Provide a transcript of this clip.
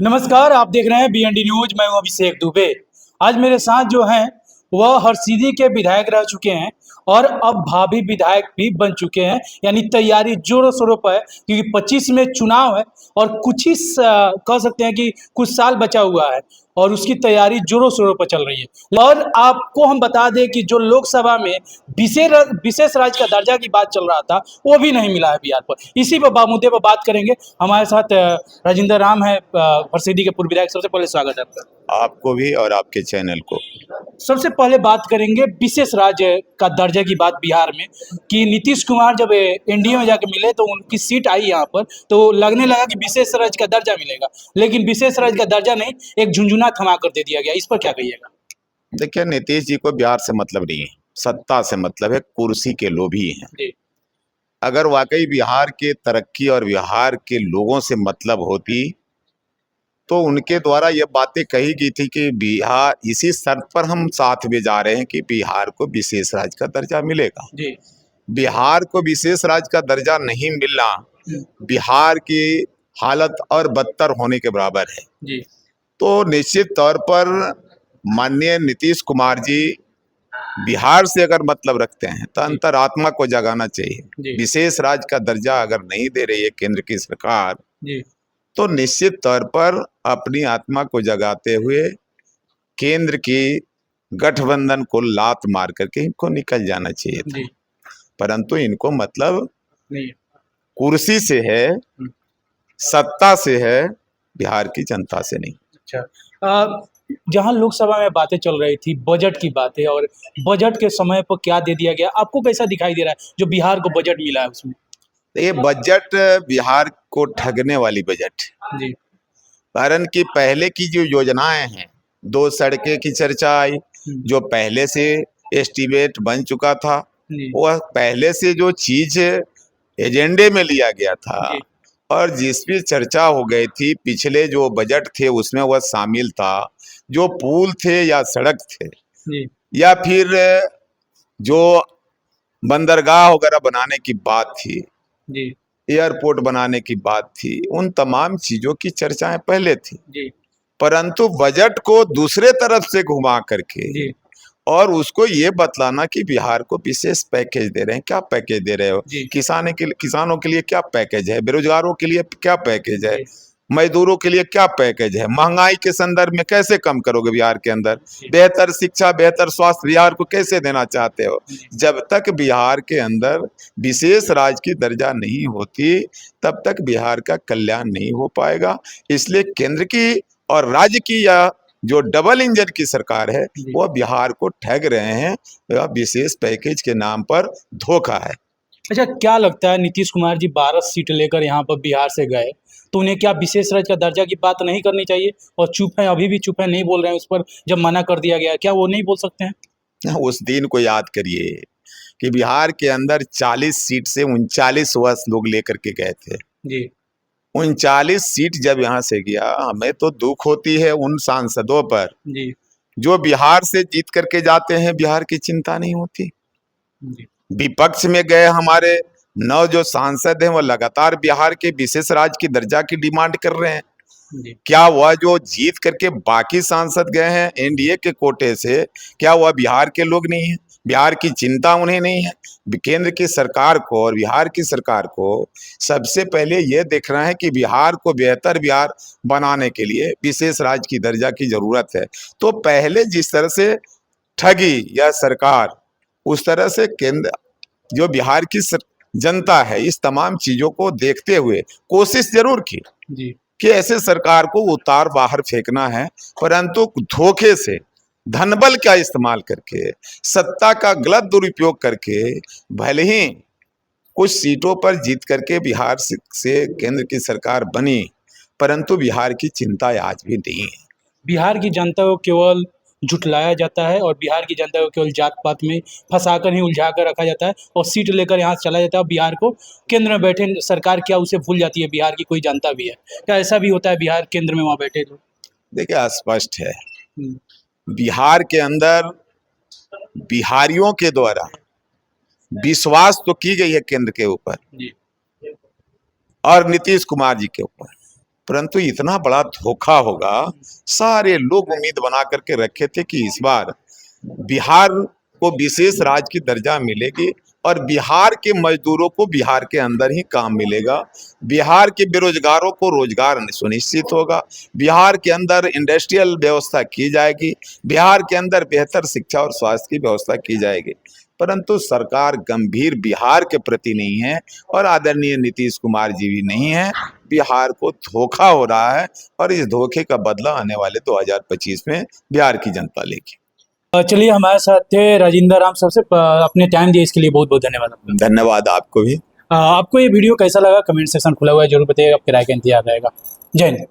नमस्कार, आप देख रहे हैं बीएनडी न्यूज। मैं हूं अभिषेक दुबे। आज मेरे साथ जो हैं वह हरसिद्धि के विधायक रह चुके हैं और अब भावी विधायक भी बन चुके हैं। यानी तैयारी जोरों शोरों पर है क्योंकि 25 में चुनाव है और कुछ ही कह सकते हैं कि कुछ साल बचा हुआ है और उसकी तैयारी जोरों शोरों पर चल रही है। और आपको हम बता दें कि जो लोकसभा में विशेष राज्य का दर्जा की बात चल रहा था वो भी नहीं मिला है बिहार पर। इसी पर मुद्दे पर बात करेंगे। हमारे साथ राजेंद्र राम है, हरसिद्धि के पूर्व विधायक। सबसे पहले स्वागत है आपका। आपको भी और आपके चैनल को। सबसे पहले बात करेंगे विशेष राज्य का दर्जा की बात बिहार में कि नीतीश कुमार जब एनडीए में जाके मिले तो उनकी सीट आई यहाँ पर तो लगने लगा कि विशेष राज्य का दर्जा मिलेगा, लेकिन विशेष राज्य का दर्जा नहीं, एक झुंझुना थमा कर दे दिया गया। इस पर क्या कहिएगा? देखिए, नीतीश जी को बिहार से मतलब नहीं है, सत्ता से मतलब है। कुर्सी के लोभी हैं। जी अगर वाकई बिहार के तरक्की और बिहार के लोगों से मतलब होती तो उनके द्वारा ये बातें कही गई थी कि बिहार, इसी शर्त पर हम साथ में जा रहे हैं कि बिहार को विशेष राज्य का दर्जा मिलेगा। जी बिहार को विशेष राज्य का दर्जा नहीं मिलना बिहार की हालत और बदतर होने के बराबर है। जी तो निश्चित तौर पर माननीय नीतीश कुमार जी बिहार से अगर मतलब रखते हैं तो अंतरात्मा को जगाना चाहिए। विशेष राज्य का दर्जा अगर नहीं दे रही है केंद्र की सरकार जी तो निश्चित तौर पर अपनी आत्मा को जगाते हुए केंद्र की गठबंधन को लात मार करके इनको निकल जाना चाहिए था। परंतु इनको मतलब नहीं कुर्सी से है, सत्ता से है, बिहार की जनता से नहीं। अच्छा, जहां लोकसभा में बातें चल रही थी बजट की बातें, और बजट के समय पर क्या दे दिया गया, आपको कैसा दिखाई दे रहा है जो बिहार को बजट मिला है उसमें? ये बजट बिहार को ठगने वाली बजट है। जी कारण कि पहले की जो योजनाएं हैं, 2 सड़कें की चर्चा आई, जो पहले से एस्टीमेट बन चुका था, वह पहले से जो चीज एजेंडे में लिया गया था और जिस भी चर्चा हो गई थी पिछले जो बजट थे उसमें वह शामिल था। जो पुल थे या सड़क थे या फिर जो बंदरगाह वगैरह बनाने की बात थी, एयरपोर्ट बनाने की बात थी, उन तमाम चीजों की चर्चाएं पहले थी। परंतु बजट को दूसरे तरफ से घुमा करके और उसको ये बतलाना कि बिहार को विशेष पैकेज दे रहे हैं। क्या पैकेज दे रहे हो? किसानों के लिए क्या पैकेज है? बेरोजगारों के लिए क्या पैकेज है? मजदूरों के लिए क्या पैकेज है? महंगाई के संदर्भ में कैसे कम करोगे बिहार के अंदर? बेहतर शिक्षा, बेहतर स्वास्थ्य बिहार को कैसे देना चाहते हो? जब तक बिहार के अंदर विशेष राज्य की दर्जा नहीं होती तब तक बिहार का कल्याण नहीं हो पाएगा। इसलिए केंद्र की और राज्य की या जो डबल इंजन की सरकार है वो बिहार को ठग रहे हैं। विशेष पैकेज के नाम पर धोखा है। अच्छा, क्या लगता है नीतीश कुमार जी 12 सीट लेकर यहाँ पर बिहार से गए तो उन्हें क्या विशेष राज्य का दर्जा की बात नहीं करनी चाहिए? और चुप है, अभी भी चुप है, नहीं बोल रहे हैं उस पर, जब मना कर दिया गया, क्या वो नहीं बोल सकते हैं? उस दिन को याद करिए कि बिहार के अंदर 40 सीट से 39 वर्ष लोग लेकर के गए थे। 39 सीट जब यहाँ से गया, हमें तो दुख होती है उन सांसदों पर जो बिहार से जीत करके जाते हैं, बिहार की चिंता नहीं होती। विपक्ष में गए हमारे 9 जो सांसद हैं वो लगातार बिहार के विशेष राज्य की दर्जा की डिमांड कर रहे हैं। क्या वह जो जीत करके बाकी सांसद गए हैं एनडीए के कोटे से, क्या वह बिहार के लोग नहीं है? बिहार की चिंता उन्हें नहीं है? केंद्र की सरकार को और बिहार की सरकार को सबसे पहले यह देखना है कि बिहार को बेहतर बिहार बनाने के लिए विशेष राज्य की दर्जा की जरूरत है। तो पहले जिस तरह से ठगी या सरकार, उस तरह से केंद्र जो बिहार की जनता है इस तमाम चीजों को देखते हुए कोशिश जरूर की कि ऐसे सरकार को उतार बाहर फेंकना है, परंतु धोखे से, धनबल का इस्तेमाल करके, सत्ता का गलत दुरुपयोग करके भले ही कुछ सीटों पर जीत करके बिहार से केंद्र की सरकार बनी, परंतु बिहार की चिंता आज भी नहीं है। बिहार की जनता को केवल झुठलाया जाता है और बिहार की जनता को केवल जात पात में फंसाकर ही उलझा कर रखा जाता है और सीट लेकर यहाँ से चला जाता है। बिहार को केंद्र में बैठे सरकार क्या उसे भूल जाती है? बिहार की कोई जनता भी है क्या? ऐसा भी होता है बिहार केंद्र में वहाँ बैठे लोग? देखिए, स्पष्ट है बिहार के अंदर बिहारियों के द्वारा विश्वास तो की गई है केंद्र के ऊपर और नीतीश कुमार जी के ऊपर, परंतु इतना बड़ा धोखा होगा। सारे लोग उम्मीद बना करके रखे थे कि इस बार बिहार को विशेष राज्य की दर्जा मिलेगी और बिहार के मजदूरों को बिहार के अंदर ही काम मिलेगा, बिहार के बेरोजगारों को रोजगार सुनिश्चित होगा, बिहार के अंदर इंडस्ट्रियल व्यवस्था की जाएगी, बिहार के अंदर बेहतर शिक्षा और स्वास्थ्य की व्यवस्था की जाएगी। परंतु सरकार गंभीर बिहार के प्रति नहीं है और आदरणीय नीतीश कुमार जी भी नहीं है। बिहार को धोखा हो रहा है और इस धोखे का बदला आने वाले 2025 में बिहार की जनता लेगी। चलिए, हमारे साथ थे राजेंद्र राम। सबसे अपने टाइम दिए इसके लिए बहुत बहुत धन्यवाद आपका। धन्यवाद आपको भी। आपको ये वीडियो कैसा लगा कमेंट सेक्शन खुला हुआ है, जरूर बताइएगा, आपकी राय का इंतजार रहेगा। जय हिंद।